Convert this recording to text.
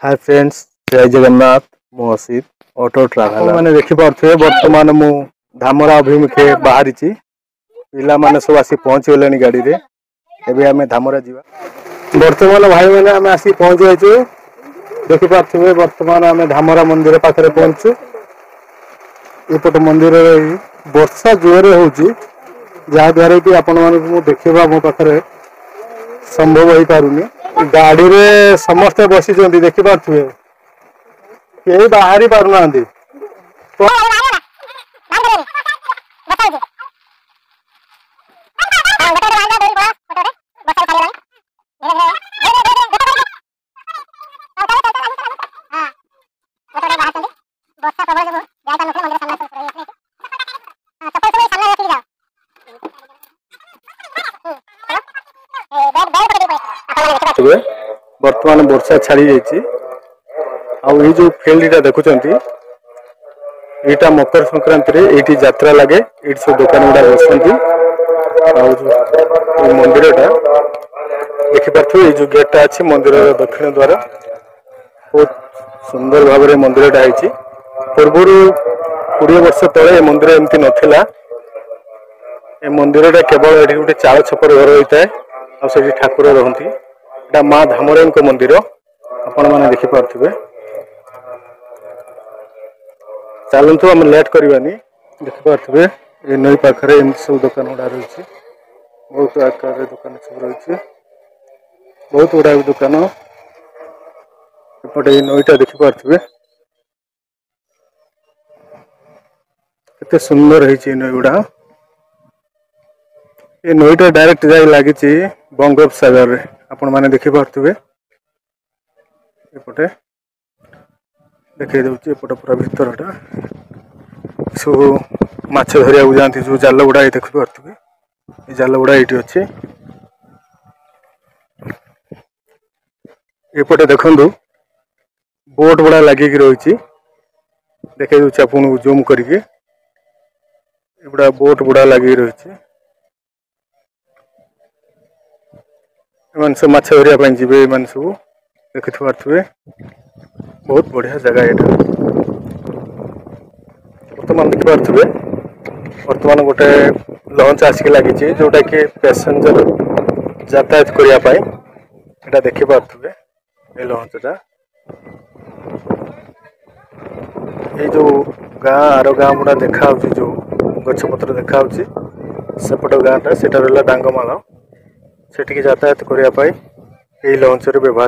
Hi friends, जय जगन्नाथ। मु Asit auto traveller मैंने देखि पारथे वर्तमान मु धामरा अभिमुखे बाहरी पिला माने सब आसी पहुंच गलेनी गाड़ी रे। एबे हमें धामरा जीवा वर्तमान भाई मैंने हमें आसी पहुंच जाइछु। देखि पारथे वर्तमान हमें धामरा मंदिर पाखरे पहुंचु। एपट मंदिर वर्षा जोरे होउची जहा द्वारा कि आपण मानकु मु देखिबा मो पाखरे संभव होई पारुनी। गाड़ी रे समस्त बसी देखि पारे कहीं बाहरी पार ना वर्तमान वर्षा छाड़ी जाइए। आई जो फील्ड देखुंत यहाँ मकर संक्रांति रे ये यात्रा लगे। ये सब दुकान गुड़ा बसती मंदिर टा देखिपे ये जो गेटा अच्छी मंदिर दक्षिण द्वार बहुत सुंदर भाव मंदिर टा है। पूर्वर 20 वर्ष तले मंदिर एमती नाला। ये मंदिर टा केवल ये गोटे चाल छपर घर होता है और ठाकुर रहती। माँ धामरा मंदिर आपण मैंने देखिपे। चलतु आम लेट करवानी। देखिपे ये नई पाखे सब दुकान गुड़ा रही। बहुत आकार दुकान सब रही। बहुत गुड़ा दुकान एपटे ये नईटा देखिपे केते सुंदर है नई गुड़ा। ये नईटा डायरेक्ट जाई लगी बंगोपसागर रे। आपण मैंने देखिपे एपटे देखा दूसरी एपटे पूरा भितरटा सब माछ धरिया जाती जो जाल गुड़ा ये देखिपे। ये जाल गुड़ा ये अच्छे। एपटे देखु बोट गुड़ा लगिक रही। देखा दूसरी आपन जूम करके एगुड़ा बोट गुड़ा लगिक रही। सब माछ धरिया जी सब देखिपे। बहुत बढ़िया जगह ये। बर्तमान देखिपे बर्तमान गोटे लंच आसिक लगी जोटा कि पैसेंजर यातायात करने देखिपे। ये लंचटा ये जो गाँ आर गाँ गुड़ा देखा जो गछपत्र देखा सेपट गाँटा से डांगमाल से यातायात करने लंच व्यवहार